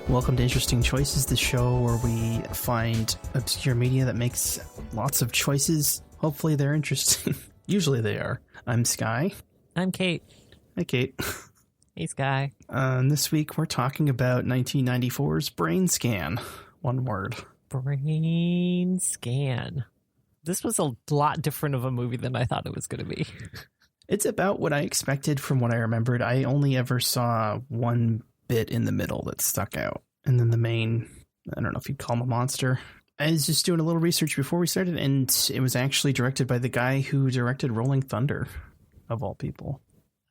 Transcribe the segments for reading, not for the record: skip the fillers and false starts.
Welcome to Interesting Choices, the show where we find obscure media that makes lots of choices. Hopefully they're interesting. Usually they are. I'm Sky. I'm Kate. Hi, Kate. Hey, Sky. This week we're talking about 1994's Brainscan. One word. Brainscan. This was a lot different of a movie than I thought it was going to be. It's about what I expected from what I remembered. I only ever saw one bit in the middle that stuck out. And then the main, I don't know if you'd call him a monster. I was just doing a little research before we started, and it was actually directed by the guy who directed Rolling Thunder, of all people.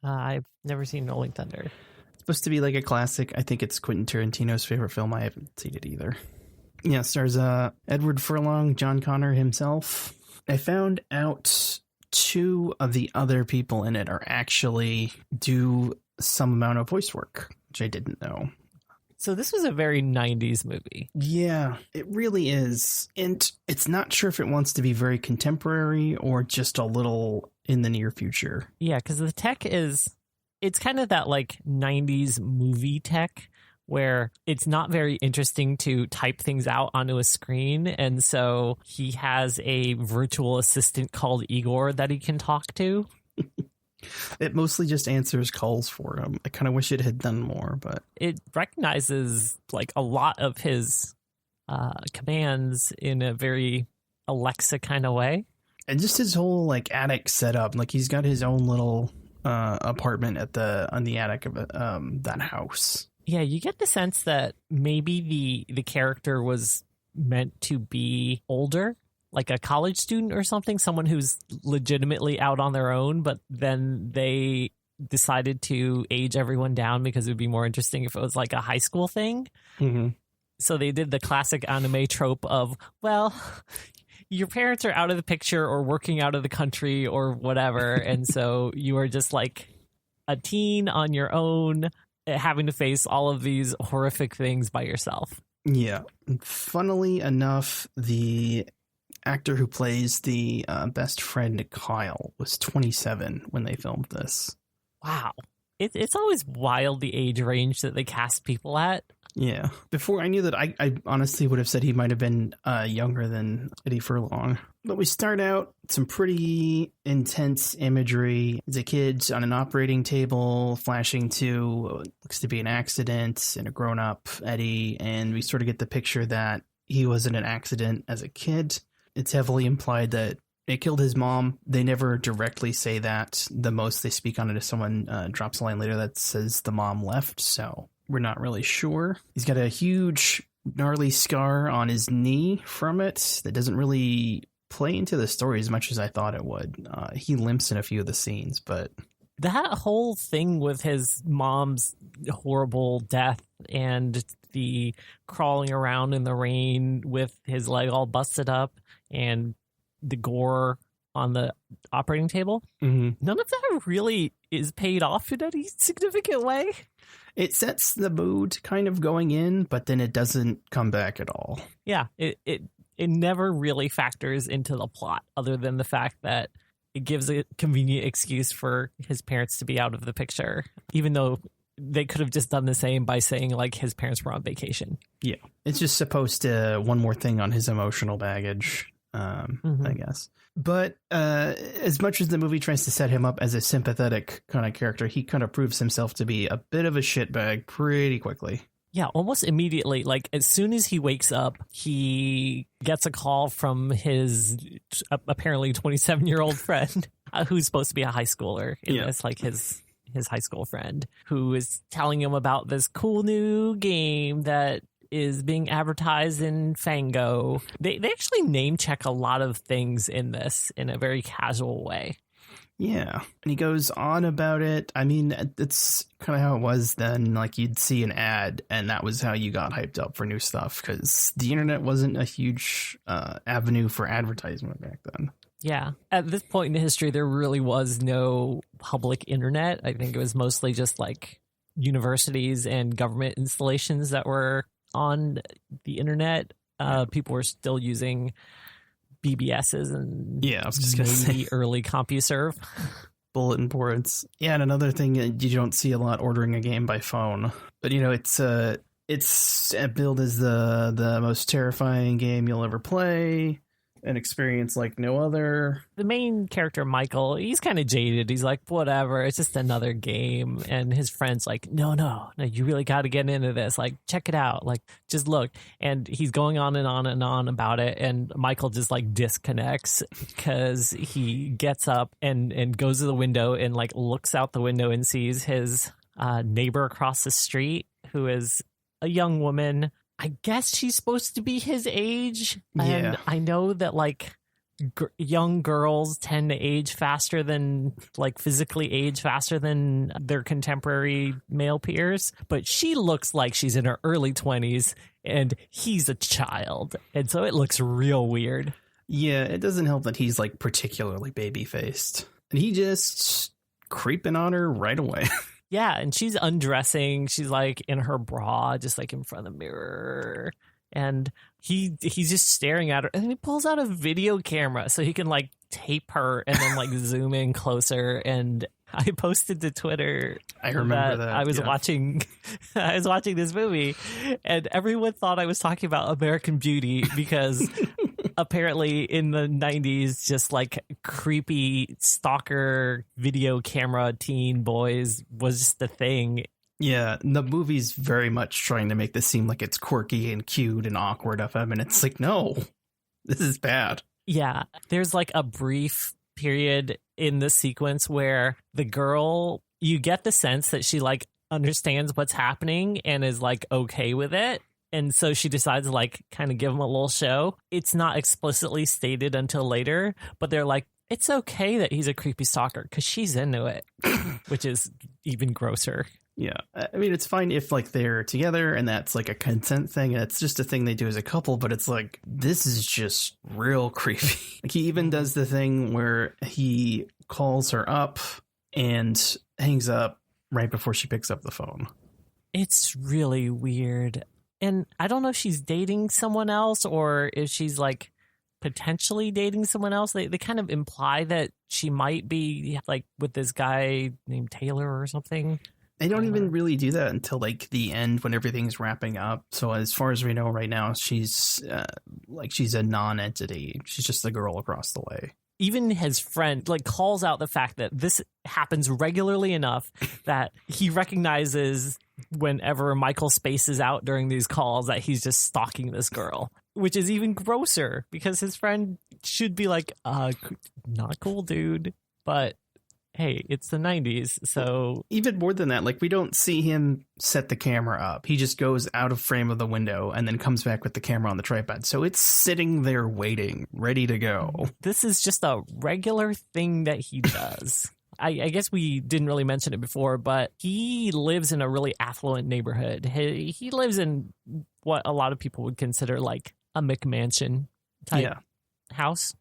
I've never seen Rolling Thunder. It's supposed to be like a classic. I think it's Quentin Tarantino's favorite film. I haven't seen it either. Yeah, stars Edward Furlong, John Connor himself. I found out two of the other people in it are actually do some amount of voice work, which I didn't know. So this was a very 90s movie. Yeah, it really is. And it's not sure if it wants to be very contemporary or just a little in the near future. Yeah, because the tech it's kind of that like 90s movie tech where it's not very interesting to type things out onto a screen. And so he has a virtual assistant called Igor that he can talk to. It mostly just answers calls for him. I kind of wish it had done more, but it recognizes like a lot of his commands in a very Alexa kind of way. And just his whole like attic setup, like he's got his own little apartment on the attic of that house. Yeah, you get the sense that maybe the character was meant to be older, like a college student or something, someone who's legitimately out on their own, but then they decided to age everyone down because it would be more interesting if it was like a high school thing. Mm-hmm. So they did the classic anime trope of, well, your parents are out of the picture or working out of the country or whatever, and so you are just like a teen on your own, having to face all of these horrific things by yourself. Yeah. Funnily enough, the actor who plays the best friend, Kyle, was 27 when they filmed this. Wow. It's always wild, the age range that they cast people at. Yeah. Before I knew that, I honestly would have said he might have been younger than Eddie Furlong. But we start out some pretty intense imagery. As a kid on an operating table, flashing to what looks to be an accident and a grown-up Eddie. And we sort of get the picture that he was in an accident as a kid. It's heavily implied that it killed his mom. They never directly say that. The most they speak on it is someone drops a line later that says the mom left. So we're not really sure. He's got a huge, gnarly scar on his knee from it that doesn't really play into the story as much as I thought it would. He limps in a few of the scenes, but that whole thing with his mom's horrible death and the crawling around in the rain with his leg all busted up and the gore on the operating table, none of that really is paid off in any significant way. It sets the mood kind of going in, but then it doesn't come back at all. Yeah, it never really factors into the plot other than the fact that it gives a convenient excuse for his parents to be out of the picture, even though they could have just done the same by saying like his parents were on vacation. Yeah. It's just supposed to one more thing on his emotional baggage, I guess. But as much as the movie tries to set him up as a sympathetic kind of character, he kind of proves himself to be a bit of a shitbag pretty quickly. Yeah, almost immediately. Like as soon as he wakes up, he gets a call from his apparently 27-year-old friend who's supposed to be a high schooler. It's like his high school friend who is telling him about this cool new game that is being advertised in Fango. They actually name check a lot of things in this in a very casual way. Yeah. And he goes on about it. I mean, it's kind of how it was then. Like you'd see an ad and that was how you got hyped up for new stuff because the internet wasn't a huge avenue for advertisement back then. Yeah. At this point in history, there really was no public internet. I think it was mostly just like universities and government installations that were on the internet. People were still using BBSs and I was just gonna say early CompuServe. Bulletin boards. Yeah, and another thing that you don't see a lot, ordering a game by phone. But, you know, it's It's billed as the most terrifying game you'll ever play. An experience like no other. The main character, Michael, he's kind of jaded. He's like, whatever, it's just another game. And his friend's like, no, you really got to get into this. Like, check it out. Like, just look. And he's going on and on and on about it. And Michael just like disconnects because he gets up and goes to the window and like looks out the window and sees his neighbor across the street, who is a young woman. I guess she's supposed to be his age. And I know that like young girls tend to age faster than like physically age faster than their contemporary male peers. But she looks like she's in her early 20s and he's a child. And so it looks real weird. Yeah, it doesn't help that he's like particularly baby faced. And he just creeping on her right away. Yeah, and she's undressing. She's like in her bra, just like in front of the mirror. And he's just staring at her. And then he pulls out a video camera so he can like tape her and then like zoom in closer. And I posted to Twitter. I remember that. I was watching this movie and everyone thought I was talking about American Beauty because apparently in the 90s, just like creepy stalker video camera teen boys was just the thing. Yeah, the movie's very much trying to make this seem like it's quirky and cute and awkward of him. And it's like, no, this is bad. Yeah, there's like a brief period in the sequence where the girl, you get the sense that she like understands what's happening and is like okay with it. And so she decides to like kind of give him a little show. It's not explicitly stated until later, but they're like, it's okay that he's a creepy stalker because she's into it, which is even grosser. Yeah. I mean, it's fine if like they're together and that's like a consent thing. And it's just a thing they do as a couple, but it's like, this is just real creepy. Like he even does the thing where he calls her up and hangs up right before she picks up the phone. It's really weird. And I don't know if she's dating someone else or if she's like potentially dating someone else. They kind of imply that she might be like with this guy named Taylor or something. They don't even really do that until like the end when everything's wrapping up. So as far as we know right now, she's she's a non-entity. She's just the girl across the way. Even his friend like calls out the fact that this happens regularly enough that he recognizes whenever Michael spaces out during these calls that he's just stalking this girl, which is even grosser because his friend should be like, not cool, dude. But hey, it's the 90s. So even more than that, like we don't see him set the camera up. He just goes out of frame of the window and then comes back with the camera on the tripod. So it's sitting there waiting, ready to go. This is just a regular thing that he does. I guess we didn't really mention it before, but he lives in a really affluent neighborhood. He lives in what a lot of people would consider like a McMansion type house.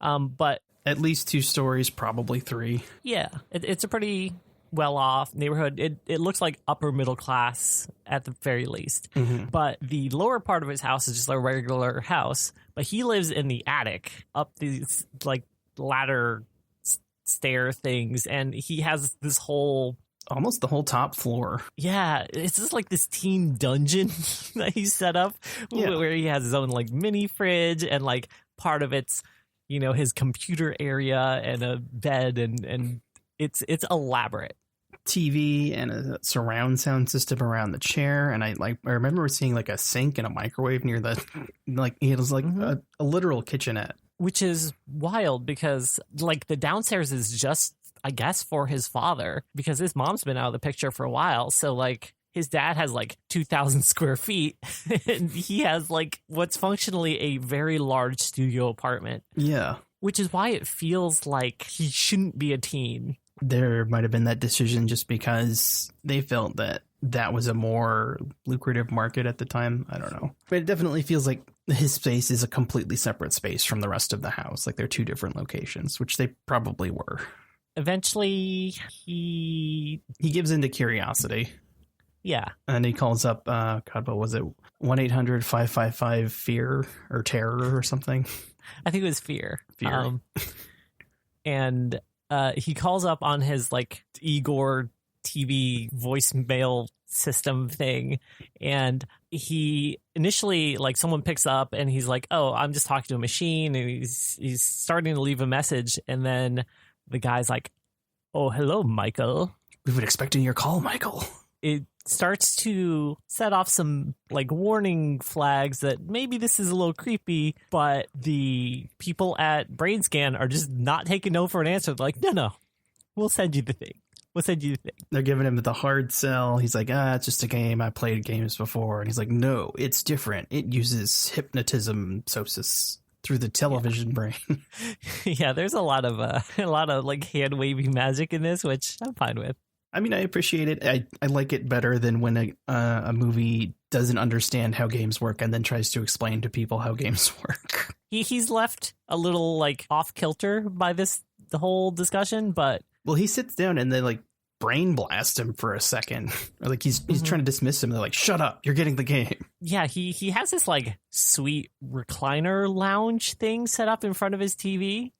But at least 2 stories, probably 3. Yeah, it's a pretty well-off neighborhood. It looks like upper middle class at the very least. Mm-hmm. But the lower part of his house is just a regular house. But he lives in the attic up these like ladder stair things, and he has this whole almost the whole top floor. Yeah, it's just like this teen dungeon that he set up where he has his own like mini fridge and like part of it's, you know, his computer area and a bed and it's elaborate. TV and a surround sound system around the chair, and I remember seeing like a sink and a microwave near the like it was like a literal kitchenette. Which is wild because like the downstairs is just, I guess, for his father because his mom's been out of the picture for a while. So like his dad has like 2,000 square feet and he has like what's functionally a very large studio apartment. Yeah. Which is why it feels like he shouldn't be a teen. There might have been that decision just because they felt that was a more lucrative market at the time. I don't know. But it definitely feels like his space is a completely separate space from the rest of the house. Like they're 2 different locations, which they probably were. Eventually, he gives into curiosity. Yeah. And he calls up, God, what was it? 1-800-555-FEAR or terror or something. I think it was fear. And he calls up on his like Igor TV voicemail system thing. And he initially, like, someone picks up and he's like, oh, I'm just talking to a machine, and he's starting to leave a message, and then the guy's like, oh, hello, Michael. We've been expecting your call, Michael. It starts to set off some like warning flags that maybe this is a little creepy, but the people at Brainscan are just not taking no for an answer. They're like, no, we'll send you the thing. They're giving him the hard sell. He's like, it's just a game. I played games before. And he's like, no, it's different. It uses hypnotism through the television brain. Yeah, there's a lot of like hand wavy magic in this, which I'm fine with. I mean, I appreciate it. I like it better than when a movie doesn't understand how games work and then tries to explain to people how games work. He's left a little like off kilter by the whole discussion, but well, he sits down and they like brain blast him for a second. Or like he's trying to dismiss him. They're like, shut up, you're getting the game. Yeah, he has this like sweet recliner lounge thing set up in front of his TV.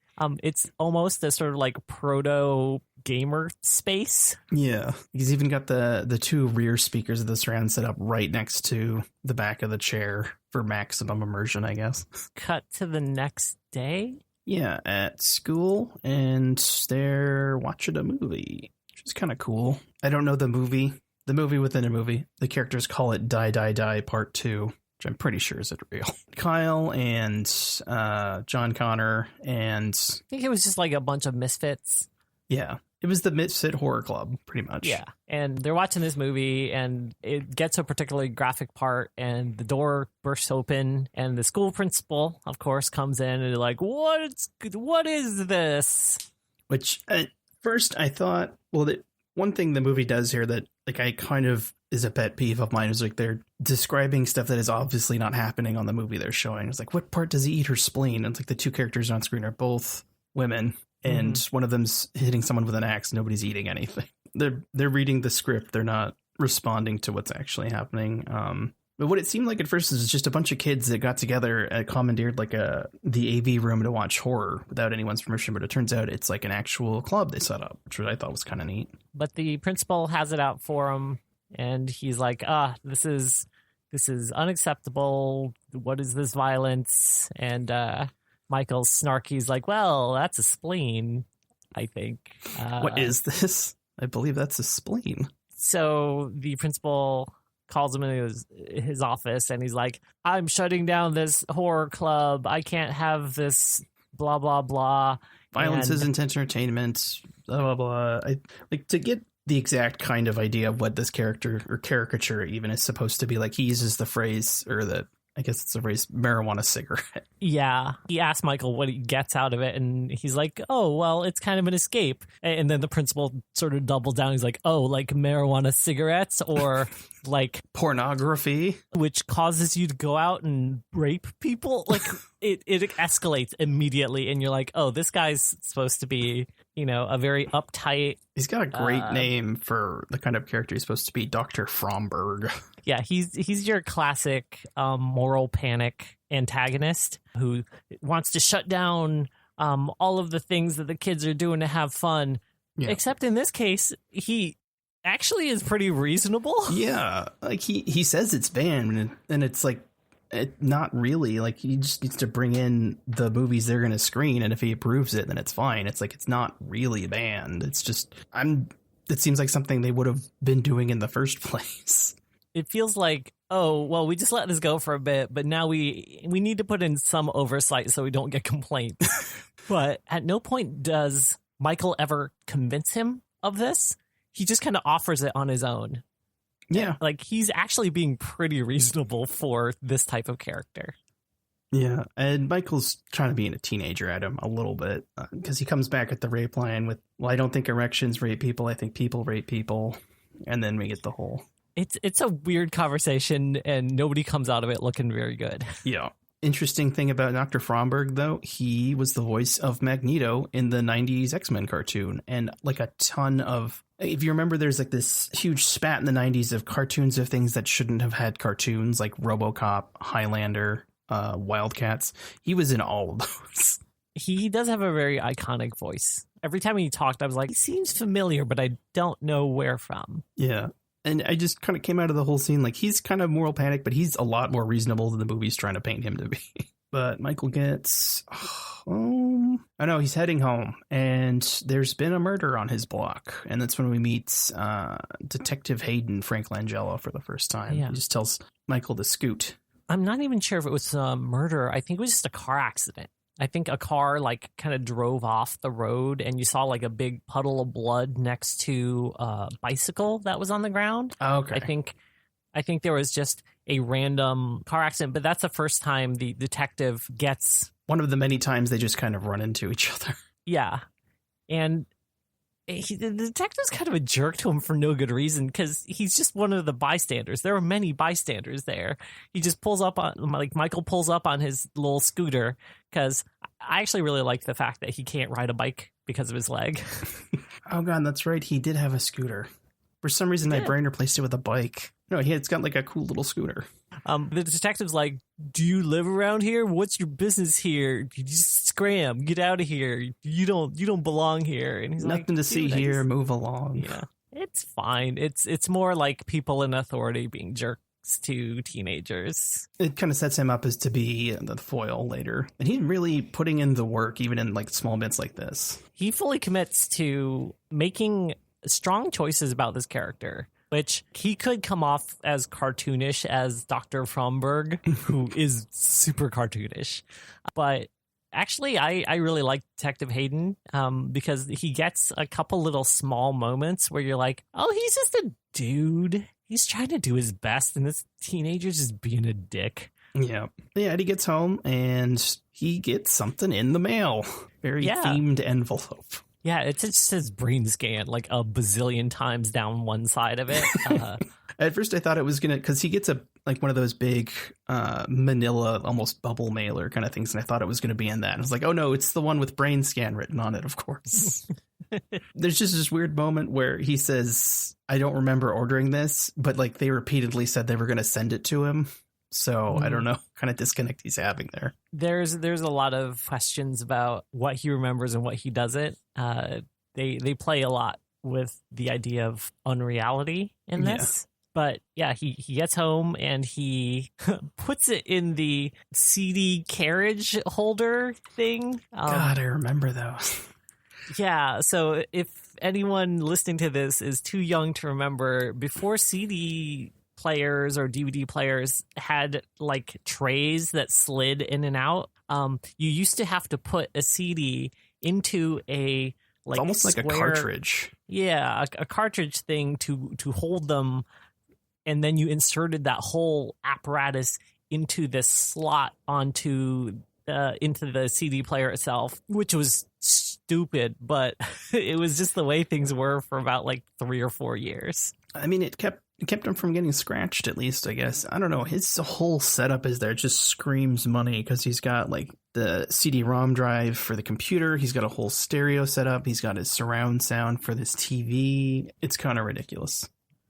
It's almost a sort of like proto gamer space. Yeah, he's even got the two rear speakers of the surround set up right next to the back of the chair for maximum immersion, I guess. Cut to the next day. Yeah, at school, and they're watching a movie, which is kind of cool. I don't know the movie within a movie. The characters call it Die, Die, Die Part 2, which I'm pretty sure isn't real. Kyle and John Connor and... I think it was just like a bunch of misfits. Yeah. It was the Misfit Horror Club, pretty much. Yeah. And they're watching this movie, and it gets to a particularly graphic part, and the door bursts open, and the school principal, of course, comes in, and they're like, what is this? Which, at first, I thought, well, one thing the movie does here that, like, I kind of is a pet peeve of mine is, like, they're describing stuff that is obviously not happening on the movie they're showing. It's like, what part does he eat her spleen? And it's like the two characters on screen are both women. And one of them's hitting someone with an axe. Nobody's eating anything. They're reading the script. They're not responding to what's actually happening. But what it seemed like at first is just a bunch of kids that got together and commandeered like the AV room to watch horror without anyone's permission. But it turns out it's like an actual club they set up, which I thought was kind of neat. But the principal has it out for him, and he's like, this is unacceptable. What is this violence? And Michael's snarky's like, well, that's a spleen, I think. What is this? I believe that's a spleen. So the principal calls him in his office, and he's like, I'm shutting down this horror club. I can't have this blah, blah, blah. Violence isn't entertainment, blah, blah, blah. I like to get the exact kind of idea of what this character or caricature even is supposed to be like. He uses the phrase I guess it's a phrase, marijuana cigarette. Yeah. He asks Michael what he gets out of it, and he's like, oh, well, it's kind of an escape. And then the principal sort of doubles down. He's like, oh, like marijuana cigarettes or like pornography, which causes you to go out and rape people. Like it escalates immediately, and you're like, oh, this guy's supposed to be, a very uptight. He's got a great name for the kind of character he's supposed to be, Dr. Fromberg. Yeah, he's your classic moral panic antagonist who wants to shut down all of the things that the kids are doing to have fun. Yeah. Except in this case, he actually is pretty reasonable. Yeah, like he says it's banned, and it's like not really. Like he just needs to bring in the movies they're going to screen, and if he approves it, then it's fine. It's like it's not really banned. It's just it seems like something they would have been doing in the first place. It feels like, oh, well, we just let this go for a bit, but now we need to put in some oversight so we don't get complaints. But at no point does Michael ever convince him of this. He just kind of offers it on his own. Yeah. Like, he's actually being pretty reasonable for this type of character. Yeah, and Michael's trying to be a teenager at him a little bit, because he comes back at the rape line with, well, I don't think erections rape people, I think people rape people. And then we get the whole... It's a weird conversation, and nobody comes out of it looking very good. Yeah. Interesting thing about Dr. Fromberg, though, he was the voice of Magneto in the 90s X-Men cartoon. And like a ton of... If you remember, there's like this huge spat in the 90s of cartoons of things that shouldn't have had cartoons, like RoboCop, Highlander, Wildcats. He was in all of those. He does have a very iconic voice. Every time he talked, I was like, he seems familiar, but I don't know where from. Yeah. And I just kind of came out of the whole scene like he's kind of moral panic, but he's a lot more reasonable than the movie's trying to paint him to be. But Michael gets home. Oh no, he's heading home, and there's been a murder on his block, and that's when we meet Detective Hayden, Frank Langella, for the first time. Yeah. He just tells Michael to scoot. I'm not even sure if it was a murder. I think it was just a car accident. I think a car like kind of drove off the road, and you saw like a big puddle of blood next to a bicycle that was on the ground. Oh, okay. I think there was just a random car accident, but that's the first time the detective gets... One of the many times they just kind of run into each other. Yeah. And the detective's kind of a jerk to him for no good reason, because he's just one of the bystanders. There are many bystanders there. He just pulls up on... Like, Michael pulls up on his little scooter, because I actually really like the fact that he can't ride a bike because of his leg. Oh, God, that's right. He did have a scooter. For some reason, my brain replaced it with a bike. No, it's got like a cool little scooter. The detective's like, do you live around here? What's your business here? You just scram, get out of here. You don't belong here. And he's nothing like, to see here. Move along. Yeah, it's fine. It's more like people in authority being jerks to teenagers. It kind of sets him up as to be the foil later. And he's really putting in the work, even in like small bits like this. He fully commits to making strong choices about this character, which he could come off as cartoonish as Dr. Fromberg, who is super cartoonish. But actually, I really like Detective Hayden because he gets a couple little small moments where you're like, oh, he's just a dude. He's trying to do his best, and this teenager's just being a dick. Yeah. Yeah, and he gets home, and he gets something in the mail. Very themed envelope. Yeah, it just says Brainscan like a bazillion times down one side of it. At first I thought it was because he gets one of those big manila, almost bubble mailer kind of things, and I thought it was going to be in that. And I was like, oh no, it's the one with Brainscan written on it, of course. There's just this weird moment where he says, I don't remember ordering this, but like they repeatedly said they were going to send it to him. So I don't know, kind of disconnect he's having there. There's a lot of questions about what he remembers and what he doesn't. They play a lot with the idea of unreality in this. Yeah. But yeah, he gets home and he puts it in the CD carriage holder thing. God, I remember those. Yeah, so if anyone listening to this is too young to remember, before CD players or DVD players had like trays that slid in and out, you used to have to put a CD into a like almost square, like a cartridge. Yeah, a cartridge thing to hold them, and then you inserted that whole apparatus into this slot into the CD player itself, which was stupid, but it was just the way things were for about like 3 or 4 years. I mean, it kept him from getting scratched, at least, I guess. I don't know. His whole setup is there just screams money, because he's got like the CD-ROM drive for the computer. He's got a whole stereo setup. He's got his surround sound for this TV. It's kind of ridiculous.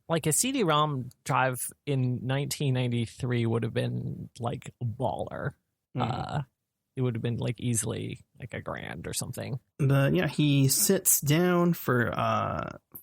Like a CD-ROM drive in 1993 would have been like a baller. It would have been like easily like $1,000 or something. But yeah, he sits down for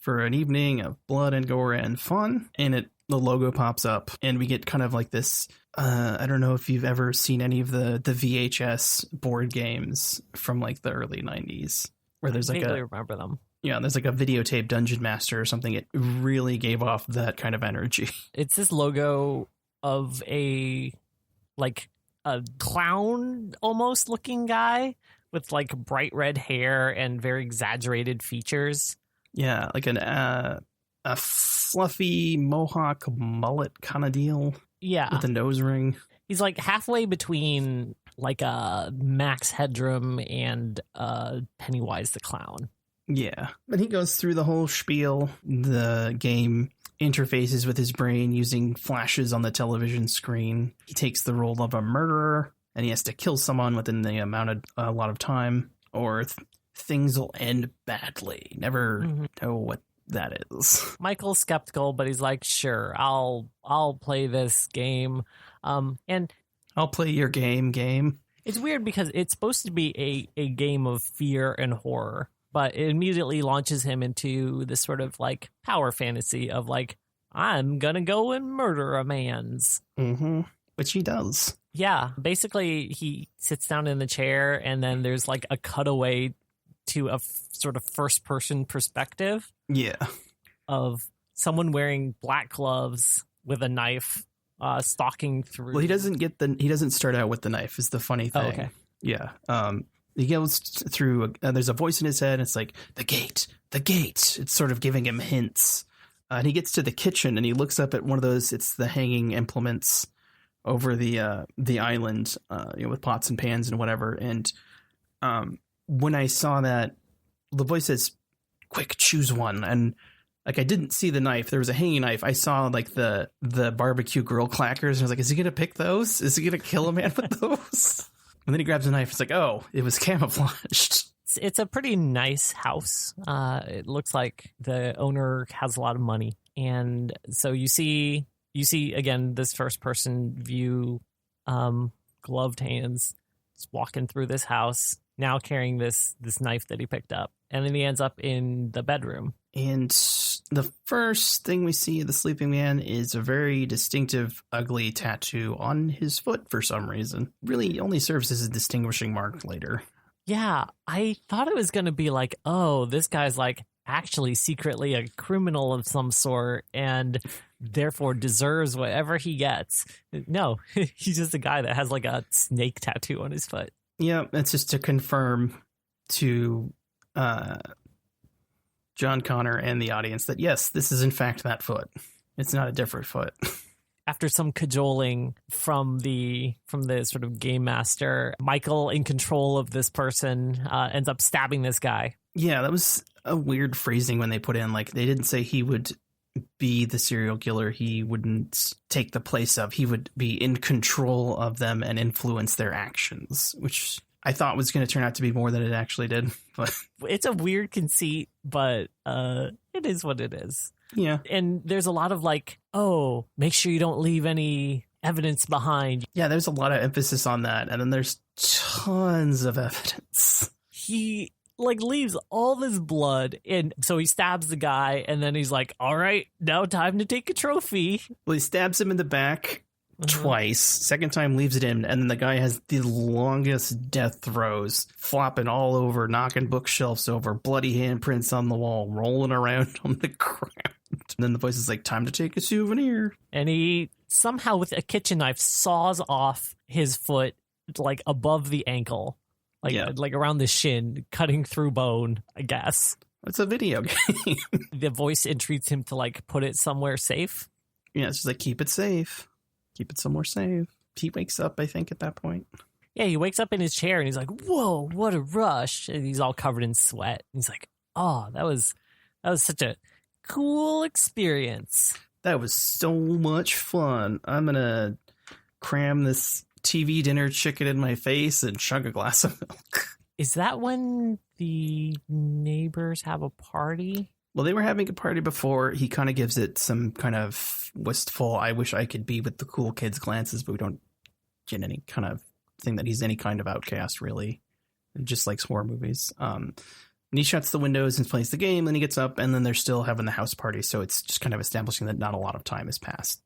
an evening of blood and gore and fun, and the logo pops up, and we get kind of like this. I don't know if you've ever seen any of the VHS board games from like the early 90s, where there's like I remember them. Yeah, there's like a videotape Dungeon Master or something. It really gave off that kind of energy. It's this logo of a clown almost looking guy with like bright red hair and very exaggerated features. Yeah, like a fluffy mohawk mullet kind of deal. Yeah. With a nose ring. He's like halfway between like a Max Headroom and Pennywise the Clown. Yeah. But he goes through the whole spiel. The game interfaces with his brain using flashes on the television screen. He takes the role of a murderer, and he has to kill someone within the amount of a lot of time, or things will end badly. Never know what that is. Michael's skeptical, but he's like, sure, I'll play this game. And I'll play your game. It's weird because it's supposed to be a game of fear and horror, but it immediately launches him into this sort of like power fantasy of like, I'm gonna go and murder a man's. Mm-hmm. Which he does. Yeah, basically he sits down in the chair and then there's like a cutaway to a sort of first person perspective. Yeah. Of someone wearing black gloves with a knife stalking through. Well, he doesn't start out with the knife is the funny thing. Oh, okay. Yeah. He goes through, there's a voice in his head. It's like, the gate. It's sort of giving him hints. And he gets to the kitchen and he looks up at one of those, it's the hanging implements over the island, with pots and pans and whatever. And when I saw that, the voice says, quick, choose one. And like, I didn't see the knife. There was a hanging knife. I saw like the barbecue grill clackers. And I was like, is he going to pick those? Is he going to kill a man with those? And then he grabs a knife. It's like, oh, it was camouflaged. It's a pretty nice house. It looks like the owner has a lot of money. And so you see again, this first person view, gloved hands just walking through this house, now carrying this knife that he picked up. And then he ends up in the bedroom. And the first thing we see of the sleeping man is a very distinctive, ugly tattoo on his foot for some reason. Really only serves as a distinguishing mark later. Yeah, I thought it was going to be like, oh, this guy's like actually secretly a criminal of some sort and therefore deserves whatever he gets. No, he's just a guy that has like a snake tattoo on his foot. Yeah, it's just to confirm to John Connor and the audience that, yes, this is in fact that foot. It's not a different foot. After some cajoling from the sort of game master, Michael, in control of this person, ends up stabbing this guy. Yeah, that was a weird phrasing when they put in, like, they didn't say he would be the serial killer. He wouldn't take the place of. He would be in control of them and influence their actions, which I thought was going to turn out to be more than it actually did. But it's a weird conceit, but it is what it is. Yeah. And there's a lot of like, oh, make sure you don't leave any evidence behind. Yeah, there's a lot of emphasis on that. And then there's tons of evidence. He like leaves all this blood. And so he stabs the guy. And then he's like, all right, now time to take a trophy. Well, he stabs him in the back twice. Second time leaves it in. And then the guy has the longest death throes, flopping all over, knocking bookshelves over, bloody handprints on the wall, rolling around on the ground. And then the voice is like, time to take a souvenir. And he somehow with a kitchen knife saws off his foot like above the ankle, like around the shin, cutting through bone, I guess. It's a video game. The voice entreats him to like put it somewhere safe. Yeah, it's just like, keep it safe. Keep it somewhere safe. He wakes up, I think, at that point. Yeah, he wakes up in his chair and he's like, whoa, what a rush. And he's all covered in sweat. And he's like, oh, that was such a cool experience. That was so much fun. I'm going to cram this TV dinner chicken in my face and chug a glass of milk. Is that when the neighbors have a party? Well, they were having a party before. He kind of gives it some kind of wistful, I wish I could be with the cool kids glances, but we don't get any kind of thing that he's any kind of outcast, really. He just likes horror movies. And he shuts the windows and plays the game, then he gets up, and then they're still having the house party. So it's just kind of establishing that not a lot of time has passed.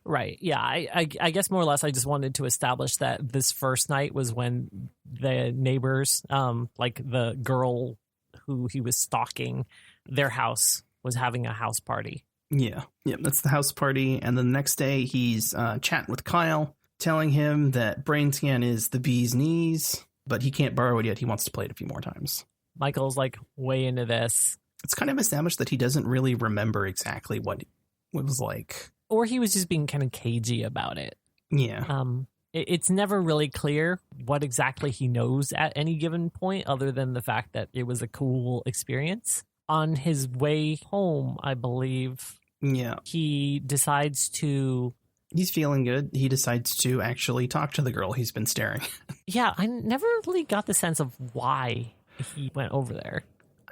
Right. Yeah. I guess more or less I just wanted to establish that this first night was when the neighbors, like the girl who he was stalking, their house was having a house party. Yeah. That's the house party. And then the next day he's chatting with Kyle, telling him that Brainscan is the bee's knees, but he can't borrow it yet. He wants to play it a few more times. Michael's like way into this. It's kind of established that he doesn't really remember exactly what it was like. Or he was just being kind of cagey about it. Yeah. It's never really clear what exactly he knows at any given point, other than the fact that it was a cool experience. On his way home, I believe, he decides to... He's feeling good. He decides to actually talk to the girl he's been staring at. Yeah, I never really got the sense of why he went over there.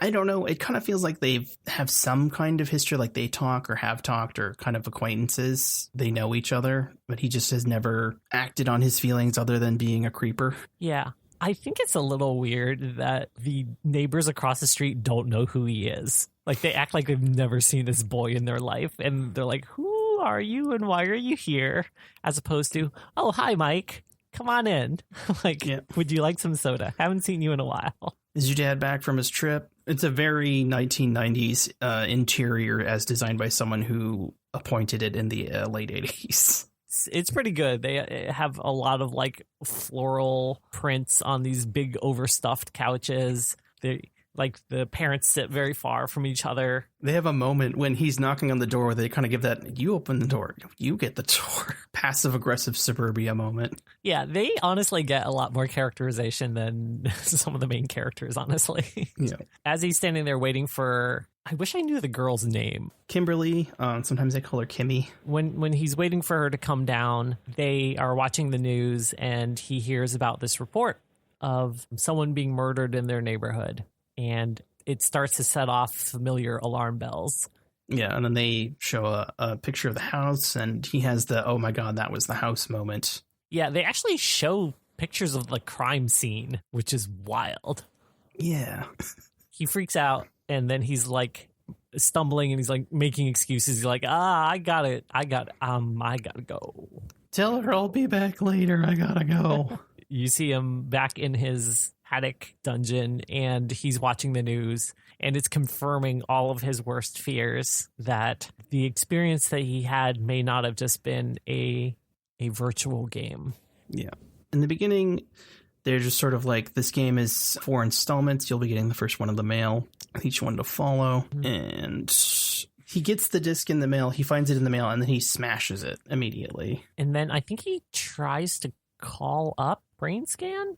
I don't know. It kind of feels like they have some kind of history, like they talk or have talked or kind of acquaintances. They know each other, but he just has never acted on his feelings other than being a creeper. Yeah. I think it's a little weird that the neighbors across the street don't know who he is. Like, they act like they've never seen this boy in their life, and they're like, who are you and why are you here? As opposed to, oh, hi, Mike. Come on in. Like, would you like some soda? Haven't seen you in a while. Is your dad back from his trip? It's a very 1990s interior as designed by someone who appointed it in the late 80s. It's pretty good. They have a lot of like floral prints on these big overstuffed couches. The parents sit very far from each other. They have a moment when he's knocking on the door where they kind of give that, you open the door, you get the door, passive-aggressive suburbia moment. Yeah, they honestly get a lot more characterization than some of the main characters, honestly. Yeah. As he's standing there waiting for, I wish I knew the girl's name. Kimberly, sometimes they call her Kimmy. When he's waiting for her to come down, they are watching the news, and he hears about this report of someone being murdered in their neighborhood. And it starts to set off familiar alarm bells. Yeah, and then they show a picture of the house, and he has the, oh my God, that was the house moment. Yeah, they actually show pictures of the crime scene, which is wild. Yeah. He freaks out, and then he's like stumbling, and he's like making excuses. He's like, I gotta go. Tell her I'll be back later. I gotta go. You see him back in his attic dungeon, and he's watching the news, and it's confirming all of his worst fears that the experience that he had may not have just been a virtual game. Yeah. In the beginning, they're just sort of like, this game is 4 installments. You'll be getting the first one in the mail, each one to follow. Mm-hmm. And he gets the disc in the mail. He finds it in the mail, and then he smashes it immediately. And then I think he tries to call up Brainscan,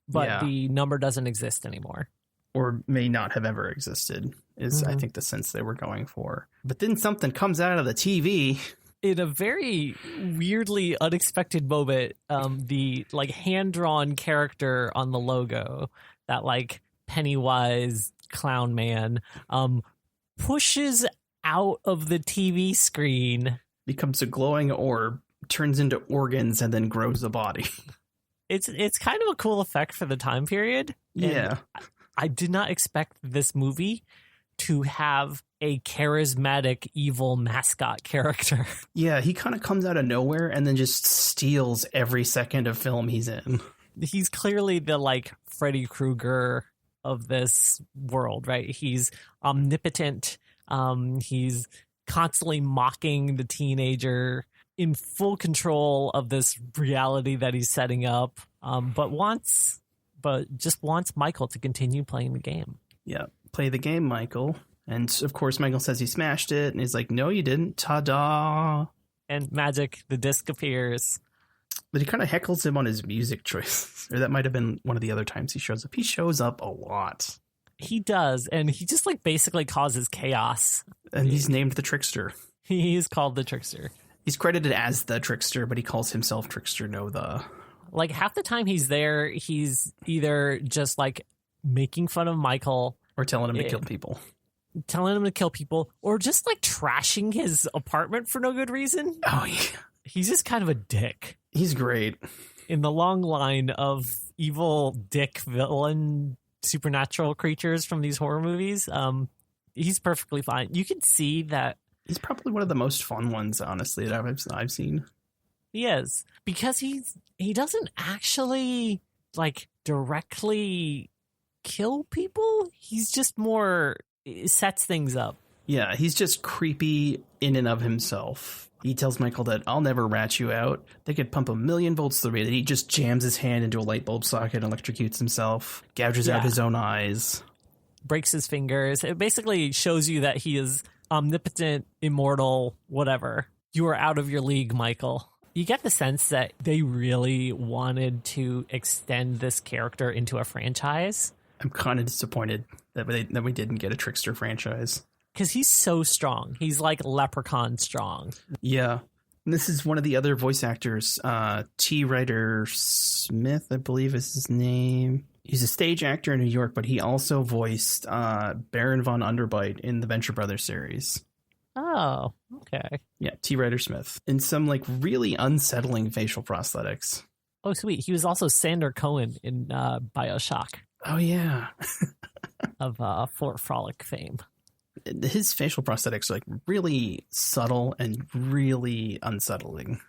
but the number doesn't exist anymore. Or may not have ever existed, is I think the sense they were going for. But then something comes out of the TV. In a very weirdly unexpected moment, the like hand-drawn character on the logo, that like Pennywise clown man, pushes out of the TV screen. Becomes a glowing orb, turns into organs, and then grows a body. It's kind of a cool effect for the time period. Yeah. I did not expect this movie to have a charismatic evil mascot character. Yeah, he kind of comes out of nowhere and then just steals every second of film he's in. He's clearly the like Freddy Krueger of this world, right? He's omnipotent. He's constantly mocking the teenager, in full control of this reality that he's setting up, but just wants Michael to continue playing the game. Yeah, play the game, Michael. And of course, Michael says he smashed it, and he's like, no, you didn't. Ta-da! And magic, the disc appears. But he kind of heckles him on his music choice. Or that might have been one of the other times he shows up. He shows up a lot. He does, and he just like basically causes chaos. And he's named the Trickster. He is called the Trickster. He's credited as the Trickster, but he calls himself Trickster. Like half the time he's there, he's either just like making fun of Michael, or telling him to kill people, or just like trashing his apartment for no good reason. Oh yeah, he's just kind of a dick. He's great. In the long line of evil dick villain supernatural creatures from these horror movies, he's perfectly fine. You can see that. He's probably one of the most fun ones, honestly, that I've seen. He is, because he doesn't actually like directly kill people. He's just more sets things up. Yeah, he's just creepy in and of himself. He tells Michael that I'll never rat you out. They could pump 1,000,000 volts through it. He just jams his hand into a light bulb socket, electrocutes himself, gouges out his own eyes, breaks his fingers. It basically shows you that he is omnipotent, immortal, whatever. You are out of your league, Michael. You get the sense that they really wanted to extend this character into a franchise. I'm kind of disappointed that we didn't get a Trickster franchise. Because he's so strong. He's like Leprechaun strong. Yeah. And this is one of the other voice actors, T. Ryder Smith, I believe is his name. He's a stage actor in New York, but he also voiced Baron von Underbite in the Venture Brothers series. Oh, okay. Yeah, T. Ryder Smith. In some like really unsettling facial prosthetics. Oh, sweet. He was also Sander Cohen in BioShock. Oh, yeah. Of Fort Frolic fame. His facial prosthetics are like really subtle and really unsettling.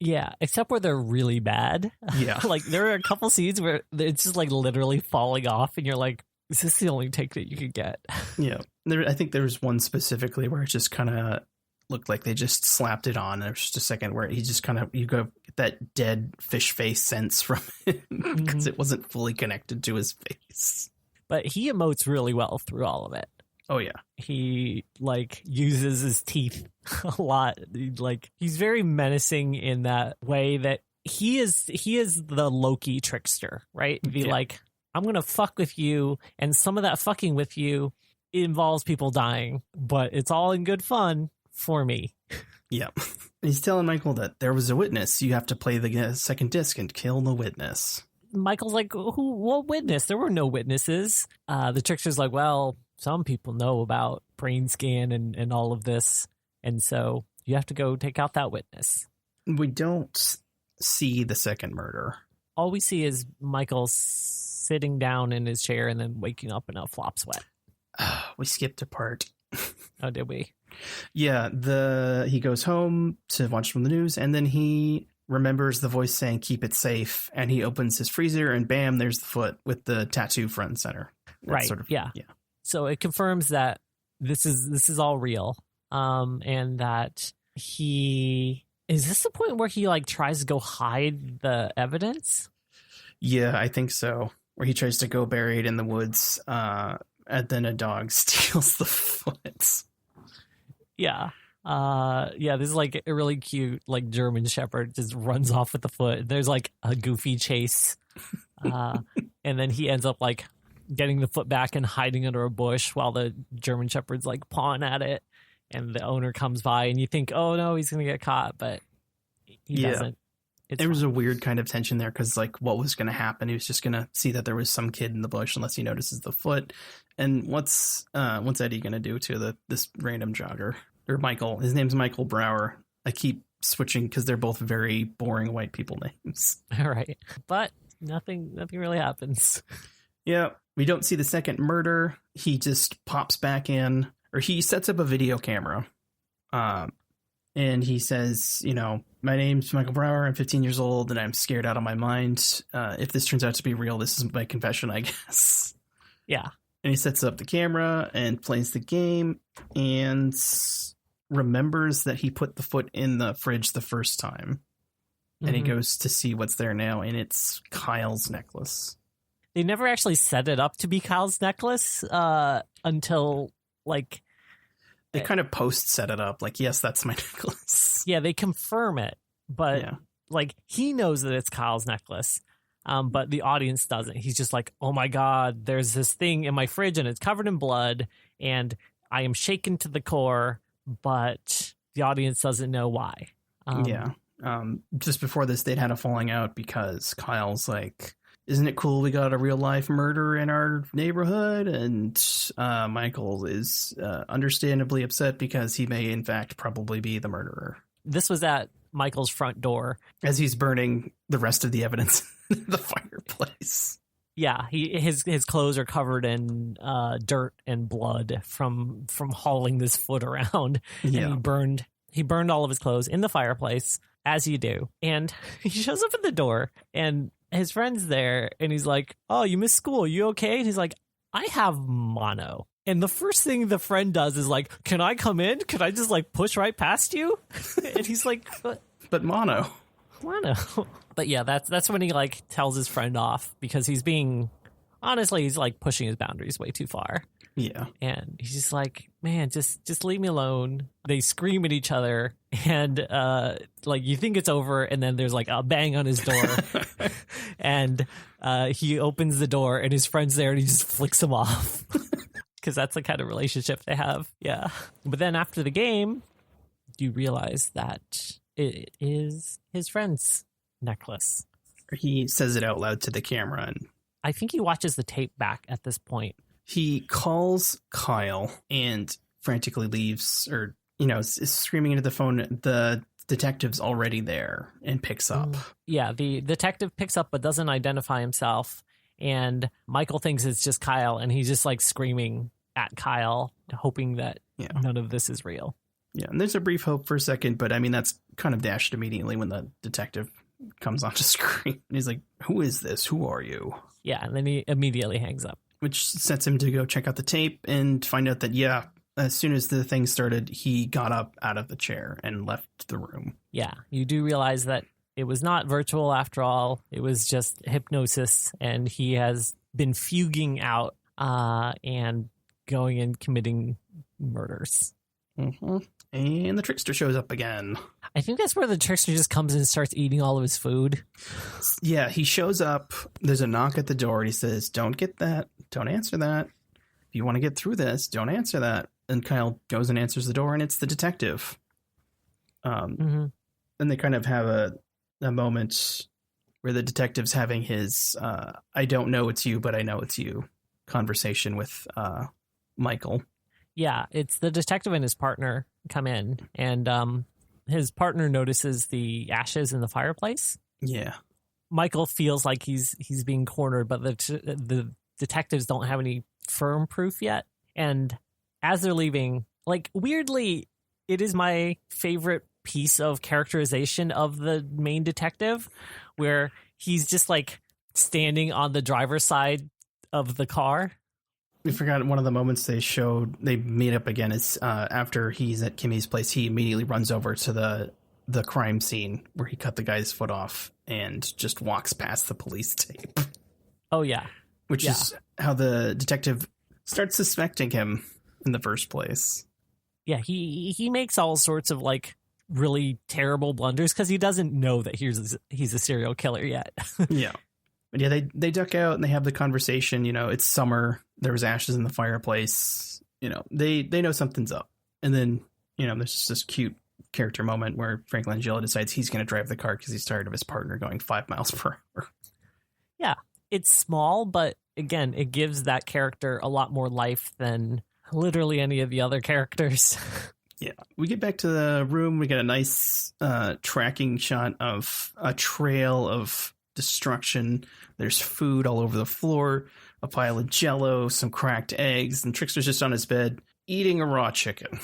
Yeah, except where they're really bad. Yeah. Like there are a couple scenes where it's just like literally falling off and you're like, is this the only take that you could get? Yeah. I think there was one specifically where it just kind of looked like they just slapped it on. There's just a second where he just kind of, you go get that dead fish face sense from it because it wasn't fully connected to his face. But he emotes really well through all of it. Oh, yeah. He like uses his teeth a lot. Like he's very menacing in that way that he is the Loki trickster, right? Be like, I'm going to fuck with you. And some of that fucking with you involves people dying, but it's all in good fun for me. Yeah. He's telling Michael that there was a witness. You have to play the second disc and kill the witness. Michael's like, what witness? There were no witnesses. The trickster's like, well, some people know about Brainscan and all of this. And so you have to go take out that witness. We don't see the second murder. All we see is Michael sitting down in his chair and then waking up in a flop sweat. We skipped a part. Oh, did we? Yeah, he goes home to watch from the news, and then he remembers the voice saying, keep it safe, and he opens his freezer, and bam, there's the foot with the tattoo front and center. Right, yeah. So it confirms that this is all real, and that he... Is this the point where he, like, tries to go hide the evidence? Yeah, I think so. Where he tries to go bury it in the woods, and then a dog steals the foot. Yeah. This is like a really cute, like, German Shepherd just runs off with the foot. There's like a goofy chase. And then he ends up like getting the foot back and hiding under a bush while the German Shepherd's like pawing at it. And the owner comes by and you think, oh no, he's going to get caught, but he doesn't. There was a weird kind of tension there because like what was going to happen? He was just going to see that there was some kid in the bush unless he notices the foot. And what's Eddie going to do to this random jogger? Or Michael. His name's Michael Brower. I keep switching because they're both very boring white people names. All right. But nothing really happens. Yeah. We don't see the second murder. He just pops back in, or he sets up a video camera. And he says, my name's Michael Brower. I'm 15 years old and I'm scared out of my mind. If this turns out to be real, this is my confession, I guess. Yeah. And he sets up the camera and plays the game and remembers that he put the foot in the fridge the first time. And he goes to see what's there now, and it's Kyle's necklace. They never actually set it up to be Kyle's necklace until, like... They kind of post-set it up, like, yes, that's my necklace. Yeah, they confirm it, but, like, he knows that it's Kyle's necklace, but the audience doesn't. He's just like, oh my God, there's this thing in my fridge, and it's covered in blood, and I am shaken to the core, but the audience doesn't know why. Just before this, they'd had a falling out because Kyle's like, isn't it cool we got a real life murder in our neighborhood? And Michael is understandably upset because he may in fact probably be the murderer. This was at Michael's front door. As he's burning the rest of the evidence in the fireplace. Yeah, his clothes are covered in dirt and blood from hauling this foot around. Yeah. And he burned all of his clothes in the fireplace, as you do. And he shows up at the door, and his friend's there, and he's like, oh, you missed school. You okay? And he's like, I have mono. And the first thing the friend does is like, can I come in? Could I just like push right past you? And he's like, but mono. But yeah, that's when he like tells his friend off because he's like pushing his boundaries way too far. Yeah. And he's just like, man, just leave me alone. They scream at each other and like you think it's over and then there's like a bang on his door and he opens the door and his friend's there and he just flicks him off because that's the kind of relationship they have. Yeah. But then after the game, you realize that it is his friend's necklace. He says it out loud to the camera. And I think he watches the tape back at this point. He calls Kyle and frantically leaves or, is screaming into the phone. The detective's already there and picks up. Yeah, the detective picks up but doesn't identify himself. And Michael thinks it's just Kyle, and he's just like screaming at Kyle, hoping that none of this is real. Yeah, and there's a brief hope for a second, but I mean, that's kind of dashed immediately when the detective comes onto screen. And he's like, who is this? Who are you? Yeah, and then he immediately hangs up. Which sets him to go check out the tape and find out that, as soon as the thing started, he got up out of the chair and left the room. Yeah, you do realize that it was not virtual after all. It was just hypnosis, and he has been fuging out and going and committing murders. Mm-hmm. And the trickster shows up again. I think that's where the trickster just comes in and starts eating all of his food. Yeah, he shows up. There's a knock at the door, and he says, don't get that. Don't answer that. If you want to get through this, don't answer that. And Kyle goes and answers the door, and it's the detective. And they kind of have a moment where the detective's having his I don't know it's you, but I know it's you conversation with Michael. Yeah, it's the detective and his partner come in, and his partner notices the ashes in the fireplace. Yeah. Michael feels like he's being cornered, but the detectives don't have any firm proof yet. And as they're leaving, like, weirdly, it is my favorite piece of characterization of the main detective, where he's just like standing on the driver's side of the car. We forgot one of the moments they meet up again is after he's at Kimmy's place, he immediately runs over to the crime scene where he cut the guy's foot off and just walks past the police tape. Oh, yeah. Which is how the detective starts suspecting him in the first place. Yeah, he makes all sorts of like really terrible blunders because he doesn't know that he's a serial killer yet. Yeah. But yeah, they duck out and they have the conversation. You know, it's summer. There was ashes in the fireplace. You know, they know something's up. And then, you know, there's this cute character moment where Frank Langella decides he's going to drive the car because he's tired of his partner going 5 miles per hour. Yeah, it's small, but again, it gives that character a lot more life than literally any of the other characters. Yeah, we get back to the room. We get a nice tracking shot of a trail of destruction. There's food all over the floor, a pile of Jell-O, some cracked eggs, and Trickster's just on his bed eating a raw chicken.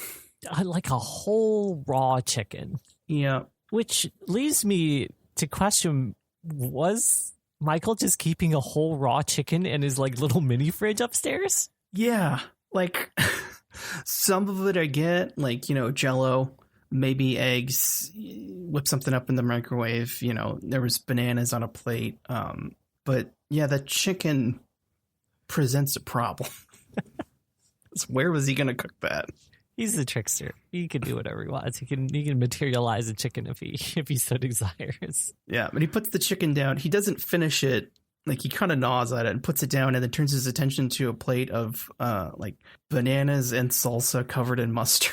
Like a whole raw chicken. Yeah. Which leaves me to question, was Michael just keeping a whole raw chicken in his like little mini fridge upstairs? Yeah, like some of it I get, like, you know, Jell-O, maybe eggs, whip something up in the microwave. You know, there was bananas on a plate. But yeah, the chicken presents a problem. Where was he going to cook that? He's the trickster. He can do whatever he wants. He can materialize a chicken if he so desires. Yeah, but he puts the chicken down. He doesn't finish it. Like, he kind of gnaws at it and puts it down and then turns his attention to a plate of like bananas and salsa covered in mustard.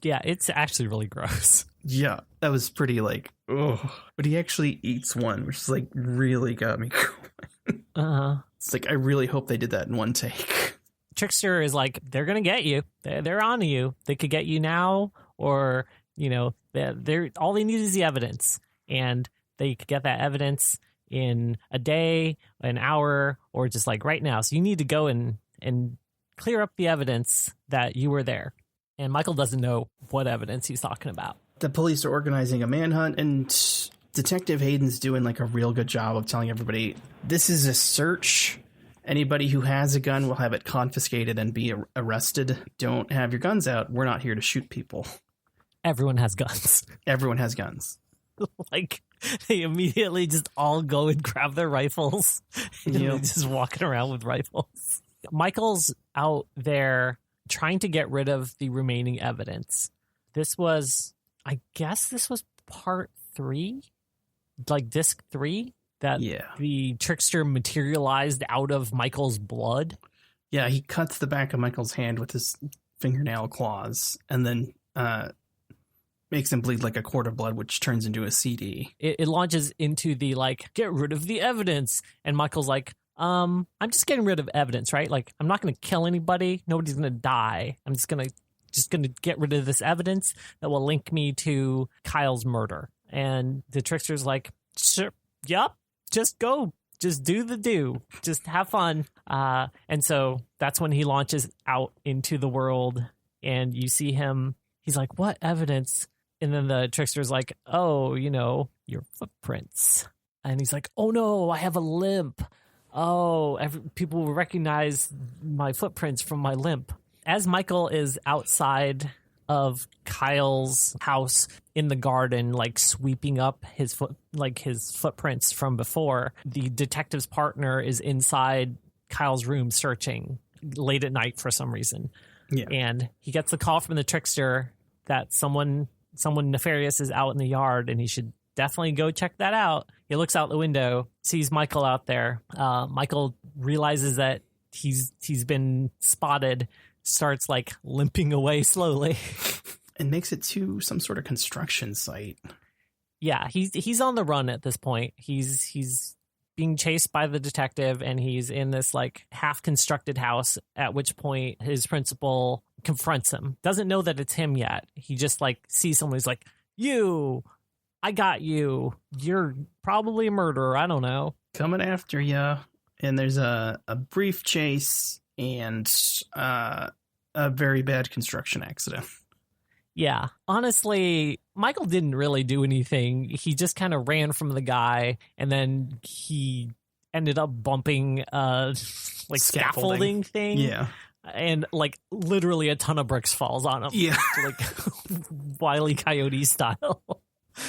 Yeah, it's actually really gross. Yeah, that was pretty like, oh. But he actually eats one, which is like really got me going. Uh-huh. It's like, I really hope they did that in one take. Trickster is like, they're going to get you. They're on to you. They could get you now, or, you know, they're all they need is the evidence. And they could get that evidence in a day, an hour, or just like right now. So you need to go and clear up the evidence that you were there. And Michael doesn't know what evidence he's talking about. The police are organizing a manhunt, and Detective Hayden's doing like a real good job of telling everybody, this is a search. Anybody who has a gun will have it confiscated and be arrested. Don't have your guns out. We're not here to shoot people. Everyone has guns. Everyone has guns. Like, they immediately just all go and grab their rifles. And they're just walking around with rifles. Michael's out there trying to get rid of the remaining evidence. I guess this was part 3? Like disc 3? That the trickster materialized out of Michael's blood. Yeah, he cuts the back of Michael's hand with his fingernail claws and then makes him bleed like a quart of blood, which turns into a CD. It launches into the, like, get rid of the evidence. And Michael's like, I'm just getting rid of evidence, right? Like, I'm not going to kill anybody. Nobody's going to die. I'm just going to just going to get rid of this evidence that will link me to Kyle's murder. And the trickster's like, sure, yep, just go. Just do the do. Just have fun. And so that's when he launches out into the world, and you see him. He's like, what evidence? And then the trickster's like, oh, your footprints. And he's like, oh, no, I have a limp. Oh, people will recognize my footprints from my limp. As Michael is outside of Kyle's house in the garden, like sweeping up his footprints from before, the detective's partner is inside Kyle's room searching late at night for some reason. Yeah. And he gets a call from the trickster that someone nefarious is out in the yard, and he should definitely go check that out. He looks out the window, sees Michael out there. Michael realizes that he's been spotted, starts like limping away slowly. And makes it to some sort of construction site. Yeah, he's on the run at this point. He's being chased by the detective, and he's in this like half constructed house, at which point his principal confronts him. Doesn't know that it's him yet. He just like sees someone who's like, "You, I got you. You're probably a murderer. I don't know. Coming after you." And there's a brief chase and a very bad construction accident. Yeah. Honestly, Michael didn't really do anything. He just kind of ran from the guy, and then he ended up bumping like scaffolding thing. Yeah. And like literally a ton of bricks falls on him. Yeah. Like Wile E. Coyote style.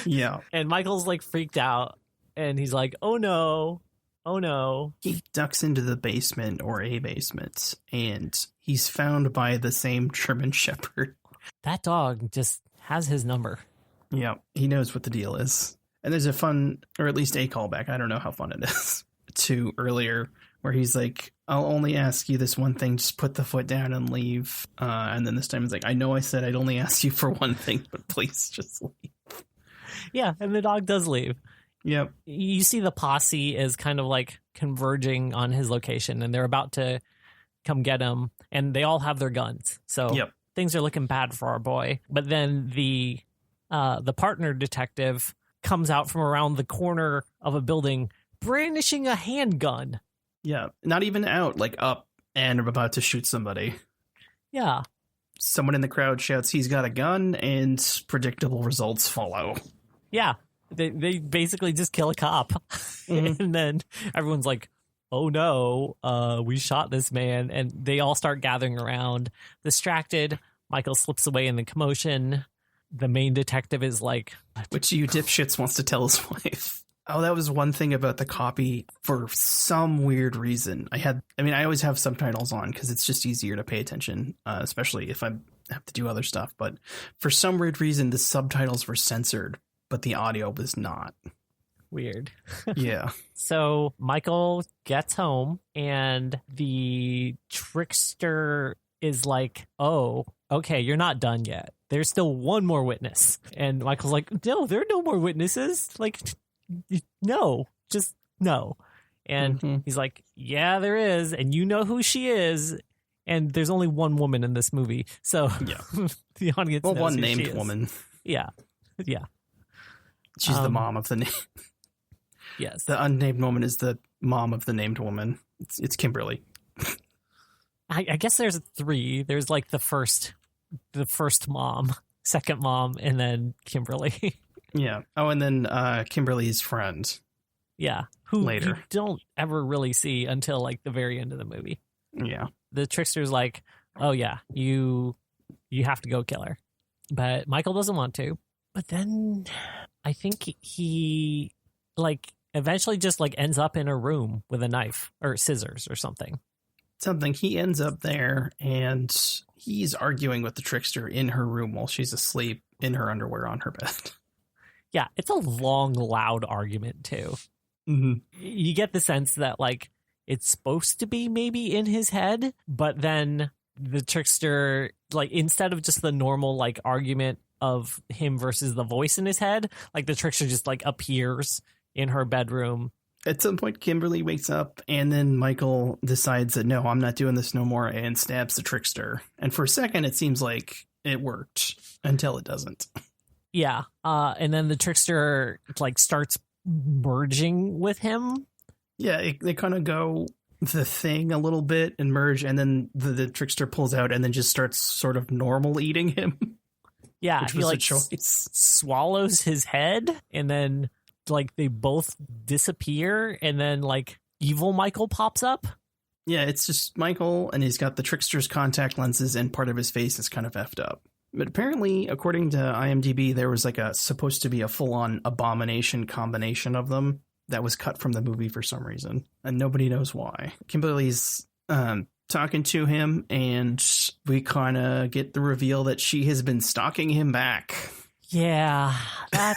Yeah. And Michael's like freaked out, and he's like, oh no. Oh no. He ducks into the basement, or a basement, and he's found by the same German Shepherd. That dog just has his number. Yeah, he knows what the deal is. And there's a fun, or at least a callback, I don't know how fun it is, to earlier, where he's like, I'll only ask you this one thing, just put the foot down and leave. And then this time he's like, I know I said I'd only ask you for one thing, but please just leave. Yeah, and the dog does leave. Yep. You see the posse is kind of like converging on his location, and they're about to come get him, and they all have their guns. So yep. Things are looking bad for our boy. But then the partner detective comes out from around the corner of a building brandishing a handgun. Yeah, not even out, like up and about to shoot somebody. Yeah. Someone in the crowd shouts he's got a gun, and predictable results follow. Yeah. They basically just kill a cop. Mm-hmm. And then everyone's like, oh no, we shot this man. And they all start gathering around. Distracted, Michael slips away in the commotion. The main detective is like, which you dipshits wants to tell his wife. Oh, that was one thing about the copy. For some weird reason, I always have subtitles on because it's just easier to pay attention, especially if I have to do other stuff. But for some weird reason, the subtitles were censored, but the audio was not. Weird. Yeah. So Michael gets home, and the trickster is like, oh, okay, you're not done yet. There's still one more witness. And Michael's like, no, there are no more witnesses. Like, no, just no. And he's like, yeah, there is. And you know who she is. And there's only one woman in this movie. So yeah. The audience knows one who named she is. Woman. Yeah. Yeah. She's the mom of the name. Yes. The unnamed woman is the mom of the named woman. It's Kimberly. I guess there's three. There's like the first mom, second mom, and then Kimberly. Yeah. Oh, and then Kimberly's friend. Yeah. Who later you don't ever really see until like the very end of the movie. Yeah. The trickster's like, oh yeah, you have to go kill her. But Michael doesn't want to. But then I think he like eventually just like ends up in a room with a knife or scissors or something. He ends up there, and he's arguing with the trickster in her room while she's asleep in her underwear on her bed. Yeah, it's a long, loud argument too. Mm-hmm. You get the sense that like it's supposed to be maybe in his head, but then the trickster, like instead of just the normal like argument of him versus the voice in his head, like the trickster just like appears in her bedroom. At some point, Kimberly wakes up, and then Michael decides that, no, I'm not doing this no more, and stabs the trickster. And for a second, it seems like it worked until it doesn't. Yeah. And then the trickster like starts merging with him. Yeah, they kind of go the thing a little bit and merge, and then the trickster pulls out and then just starts sort of normal eating him. Yeah, which he was like a choice. swallows his head, and then like they both disappear, and then like evil Michael pops up. Yeah, it's just Michael, and he's got the trickster's contact lenses, and part of his face is kind of effed up. But apparently, according to IMDb, there was like supposed to be a full-on abomination combination of them that was cut from the movie for some reason, and nobody knows why. Kimberly's talking to him, and we kind of get the reveal that she has been stalking him back. Yeah, that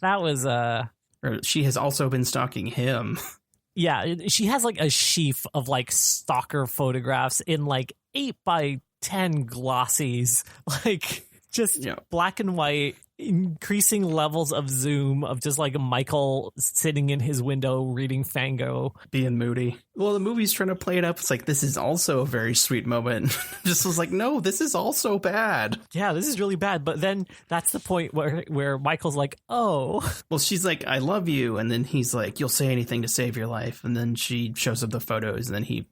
was Or she has also been stalking him. Yeah, she has like a sheaf of like stalker photographs in like 8x10 glossies, like just black and white, increasing levels of zoom of just like Michael sitting in his window reading Fango, being moody. Well, the movie's trying to play it up. It's like, this is also a very sweet moment. Just was like, no, this is also bad. Yeah, this is really bad. But then that's the point where Michael's like, oh, well, she's like, I love you, and then he's like, you'll say anything to save your life. And then she shows up the photos, and then he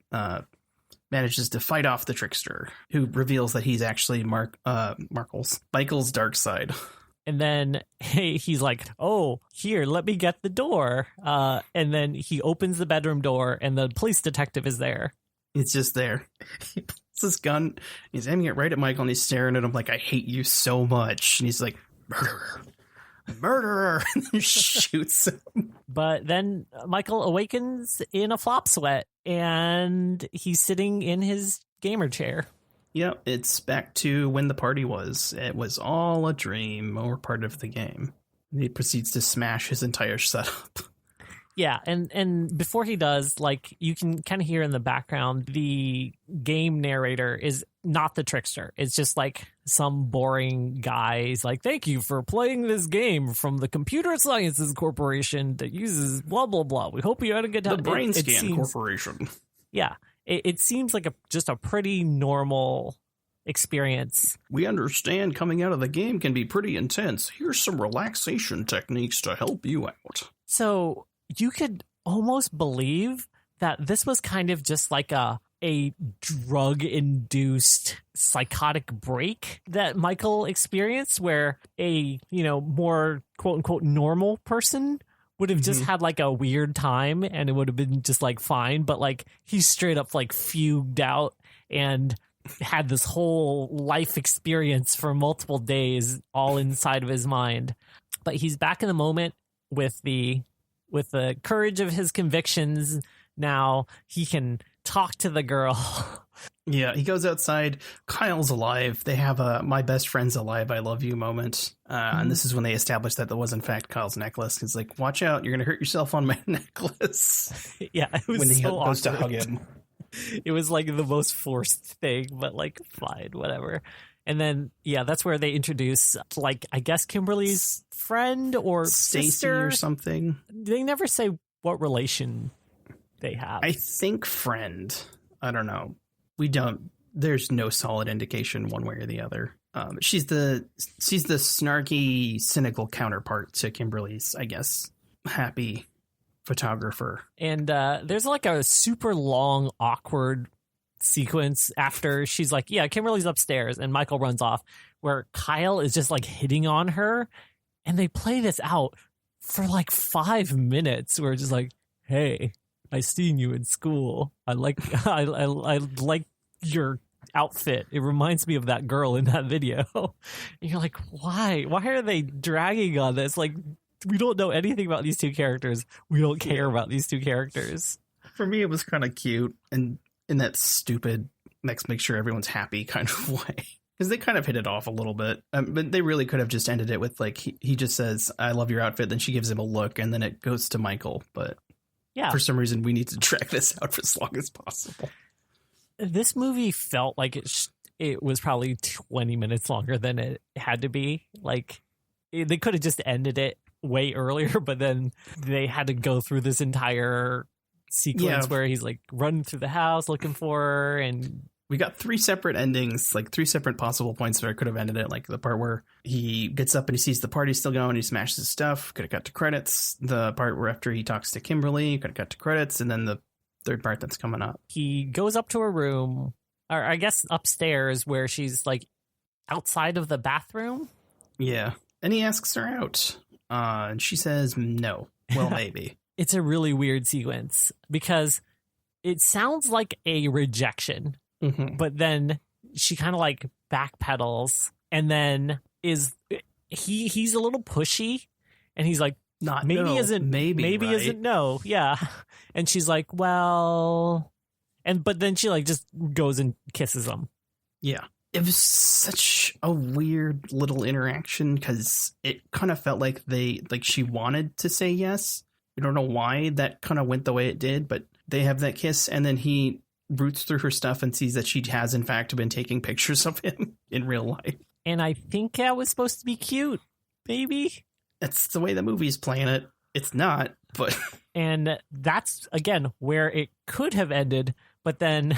manages to fight off the trickster, who reveals that he's actually Michael's dark side. And then he's like, oh, here, let me get the door. And then he opens the bedroom door, and the police detective is there. It's just there. He pulls his gun, he's aiming it right at Michael, and he's staring at him like, I hate you so much. And he's like, murderer, and then shoots him. But then Michael awakens in a flop sweat, and he's sitting in his gamer chair. Yep, it's back to when the party was. It was all a dream or part of the game. He proceeds to smash his entire setup. Yeah, and before he does, like, you can kind of hear in the background, the game narrator is not the trickster. It's just like some boring guy. He's like, thank you for playing this game from the Computer Sciences Corporation that uses blah, blah, blah. We hope you had a good time. The Brainscan Corporation. Yeah. It seems like just a pretty normal experience. We understand coming out of the game can be pretty intense. Here's some relaxation techniques to help you out. So you could almost believe that this was kind of just like a drug-induced psychotic break that Michael experienced, where a, more quote-unquote normal person would have just had like a weird time and it would have been just like fine, but like he straight up like fugued out and had this whole life experience for multiple days all inside of his mind. But he's back in the moment with the courage of his convictions. Now he can talk to the girl. Yeah, he goes outside. Kyle's alive. They have a "my best friend's alive, I love you" moment. And this is when they establish that was in fact Kyle's necklace. He's like, watch out, you're going to hurt yourself on my necklace. Yeah, it was when he so goes to awkward. hug him. It was like the most forced thing, but like, fine, whatever. And then, yeah, that's where they introduce, like, I guess Kimberly's friend or Stacy sister or something. They never say what relation they have. I think friend. I don't know. There's no solid indication one way or the other. She's the snarky, cynical counterpart to Kimberly's, I guess, happy photographer. And there's like a super long, awkward sequence after she's like, yeah, Kimberly's upstairs, and Michael runs off, where Kyle is just like hitting on her, and they play this out for like 5 minutes. Where it's just like, hey, I seen you in school. I like your outfit. It reminds me of that girl in that video. And you're like, why? Why are they dragging on this? Like, we don't know anything about these two characters. We don't care about these two characters. For me, it was kind of cute and in that stupid let's make sure everyone's happy kind of way. Because they kind of hit it off a little bit. But they really could have just ended it with like, he just says, I love your outfit. Then she gives him a look and then it goes to Michael. But yeah, for some reason, we need to drag this out for as long as possible. This movie felt like it was probably 20 minutes longer than it had to be. Like, they could have just ended it way earlier, but then they had to go through this entire sequence where he's like running through the house looking for her, and we got three separate endings, like three separate possible points where I could have ended it. Like the part where he gets up and he sees the party still going, he smashes his stuff, could have got to credits. The part where after he talks to Kimberly, could have got to credits. And then the third part that's coming up. He goes up to her room, or I guess upstairs, where she's like outside of the bathroom. Yeah. And he asks her out. And she says no. Well, maybe. It's a really weird sequence because it sounds like a rejection, but then she kind of like backpedals and then he's a little pushy and he's like, maybe isn't no. Yeah. And she's like, well, but then she like just goes and kisses him. Yeah. It was such a weird little interaction because it kind of felt like she wanted to say yes. I don't know why that kind of went the way it did, but they have that kiss and then he roots through her stuff and sees that she has in fact been taking pictures of him in real life. And I think that was supposed to be cute, maybe. That's the way the movie's playing it. It's not, but... And that's, again, where it could have ended. But then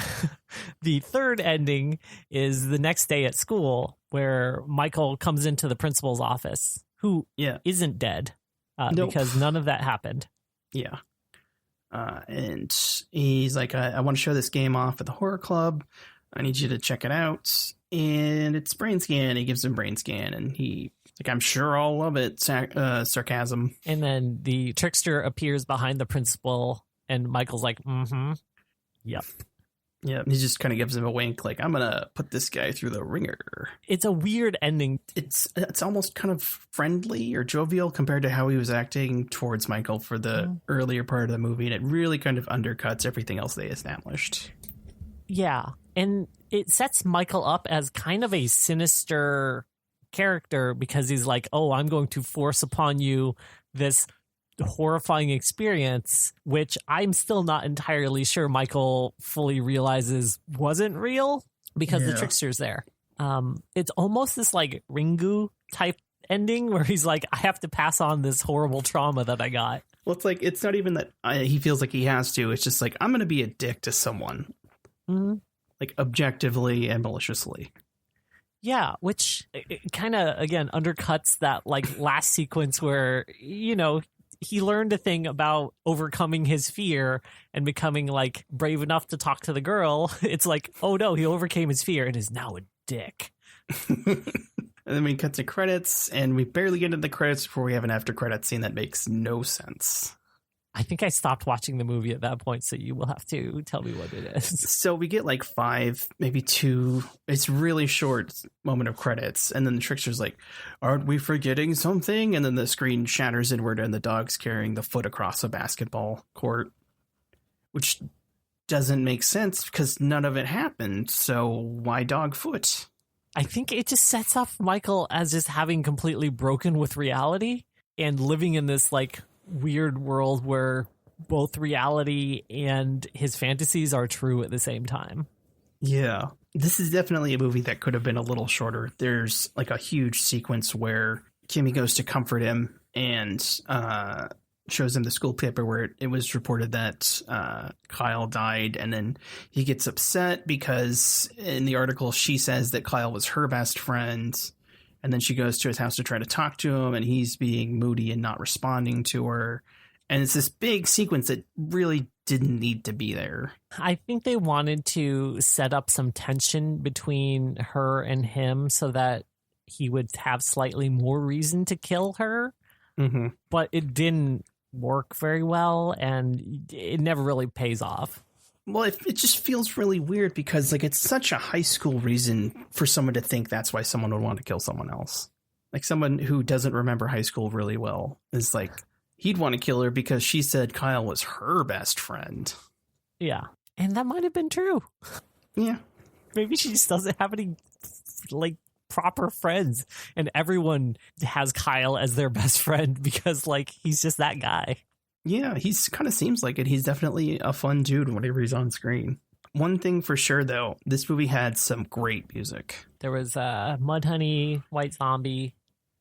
the third ending is the next day at school where Michael comes into the principal's office, who isn't dead because none of that happened. Yeah. And he's like, I want to show this game off at the horror club. I need you to check it out. And it's Brainscan. He gives him Brainscan and he... Like, I'm sure I'll love it. Sarcasm. And then the trickster appears behind the principal, and Michael's like, yep. Yeah, he just kind of gives him a wink, like, I'm going to put this guy through the ringer. It's a weird ending. It's almost kind of friendly or jovial compared to how he was acting towards Michael for the earlier part of the movie, and it really kind of undercuts everything else they established. Yeah, and it sets Michael up as kind of a sinister character because he's like, oh, I'm going to force upon you this horrifying experience, which I'm still not entirely sure Michael fully realizes wasn't real because the trickster's there. It's almost this like Ringu type ending where he's like, I have to pass on this horrible trauma that I got. Well, it's like, it's not even that he feels like he has to. It's just like, I'm going to be a dick to someone, like objectively and maliciously. Yeah, which kind of, again, undercuts that like last sequence where, you know, he learned a thing about overcoming his fear and becoming like brave enough to talk to the girl. It's like, oh no, he overcame his fear and is now a dick. And then we cut to credits and we barely get into the credits before we have an after credit scene that makes no sense. I think I stopped watching the movie at that point, so you will have to tell me what it is. So we get like 5, maybe 2. It's really short moment of credits. And then the trickster's like, aren't we forgetting something? And then the screen shatters inward and the dog's carrying the foot across a basketball court, which doesn't make sense because none of it happened. So why dog foot? I think it just sets up Michael as just having completely broken with reality and living in this like weird world where both reality and his fantasies are true at the same time. Yeah, this is definitely a movie that could have been a little shorter. There's like a huge sequence where Kimmy goes to comfort him and shows him the school paper where it was reported that Kyle died. And then he gets upset because in the article she says that Kyle was her best friend. And then she goes to his house to try to talk to him, and he's being moody and not responding to her. And it's this big sequence that really didn't need to be there. I think they wanted to set up some tension between her and him so that he would have slightly more reason to kill her. But it didn't work very well, and it never really pays off. Well, it just feels really weird because, like, it's such a high school reason for someone to think that's why someone would want to kill someone else. Like, someone who doesn't remember high school really well is like, he'd want to kill her because she said Kyle was her best friend. Yeah. And that might have been true. Yeah. Maybe she just doesn't have any, like, proper friends. And everyone has Kyle as their best friend because, like, he's just that guy. Yeah, he's kind of seems like it. He's definitely a fun dude whenever he's on screen. One thing for sure, though, this movie had some great music. There was Mudhoney, White Zombie,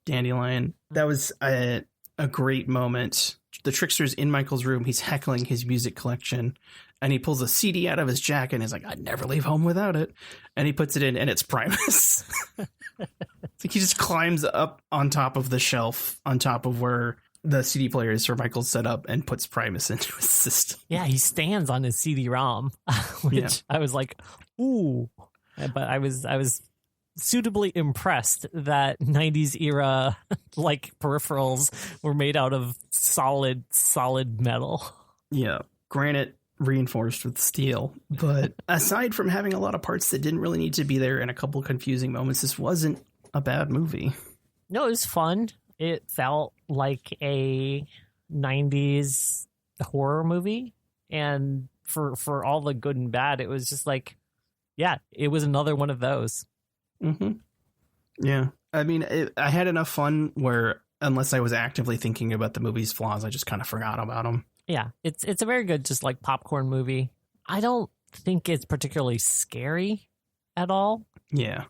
Dandelion. That was a great moment the trickster's in Michael's room. He's heckling his music collection, and he pulls a CD out of his jacket and is like, I'd never leave home without it. And he puts it in, and it's Primus. It's like he just climbs up on top of the shelf, on top of where the CD player is for Michael's set up, and puts Primus into his system. Yeah, he stands on his CD-ROM, which I was like, ooh. But I was suitably impressed that 90s era like peripherals were made out of solid metal. Yeah, granite reinforced with steel. But aside from having a lot of parts that didn't really need to be there and a couple confusing moments, this wasn't a bad movie. No, it was fun. It felt like a 90s horror movie, and for all the good and bad, it was just like, yeah, it was another one of those. Mm-hmm. Yeah. I mean, I had enough fun where, unless I was actively thinking about the movie's flaws, I just kind of forgot about them. Yeah, it's a very good, just like popcorn movie. I don't think it's particularly scary at all. Yeah.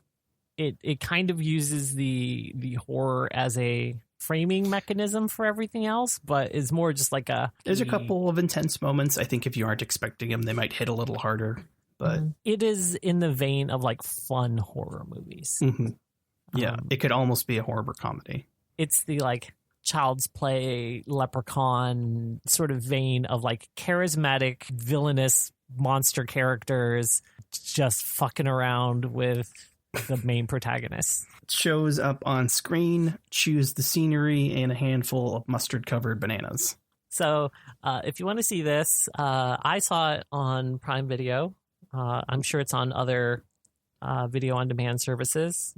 It kind of uses the horror as a framing mechanism for everything else, but is more just like there's a couple of intense moments. I think if you aren't expecting them, they might hit a little harder. But it is in the vein of like fun horror movies. Mm-hmm. Yeah, it could almost be a horror comedy. It's the like Child's Play, Leprechaun sort of vein of like charismatic, villainous monster characters just fucking around with the main protagonist. Shows up on screen, chews the scenery, and a handful of mustard-covered bananas. So if you want to see this, I saw it on Prime Video. I'm sure it's on other video-on-demand services.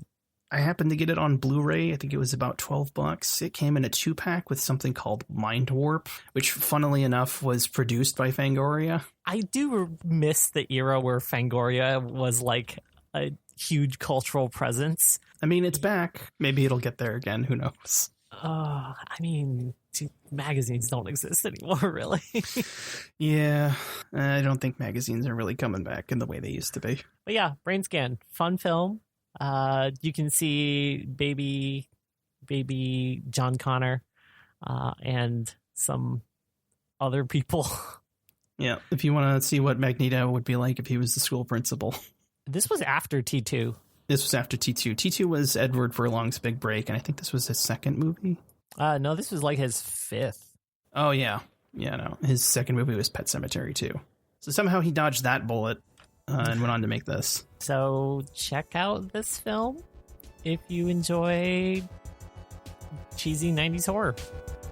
I happened to get it on Blu-ray. I think it was about $12. It came in a 2-pack with something called Mind Warp, which, funnily enough, was produced by Fangoria. I do miss the era where Fangoria was like a huge cultural presence. I mean, it's back. Maybe it'll get there again. Who knows? I mean, magazines don't exist anymore, really. Yeah, I don't think magazines are really coming back in the way they used to be. But yeah, Brainscan, fun film. You can see baby John Connor and some other people. Yeah, if you want to see what Magneto would be like if he was the school principal. This was after T2. This was after T2. T2 was Edward Furlong's big break, and I think this was his second movie. No, this was like his 5th. Oh, yeah. Yeah, no. His second movie was Pet Sematary 2. So somehow he dodged that bullet and went on to make this. So check out this film if you enjoy cheesy 90s horror.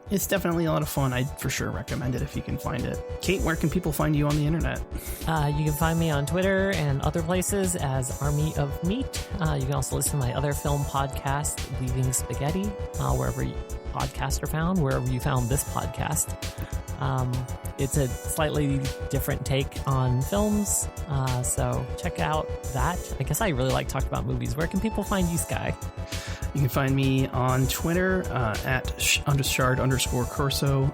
It's definitely a lot of fun. I'd for sure recommend it if you can find it. Kate, where can people find you on the internet? You can find me on Twitter and other places as Army of Meat. You can also listen to my other film podcast, Leaving Spaghetti, wherever podcasts are found, wherever you found this podcast. It's a slightly different take on films, so check out that. I guess I really like talking about movies. Where can people find you, Sky? You can find me on Twitter at @shard_corso, SHARD_CORSO.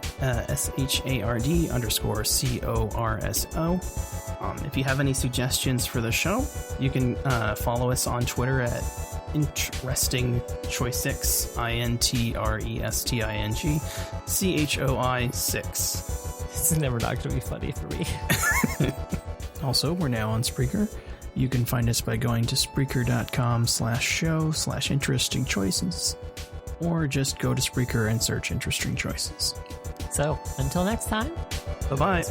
If you have any suggestions for the show, you can follow us on Twitter at Interesting Choice 6, INTRESTING CHOI 6. This is never not going to be funny for me. Also, we're now on Spreaker. You can find us by going to Spreaker.com/show/interesting choices, or just go to Spreaker and search Interesting Choices. So, until next time. Bye-bye.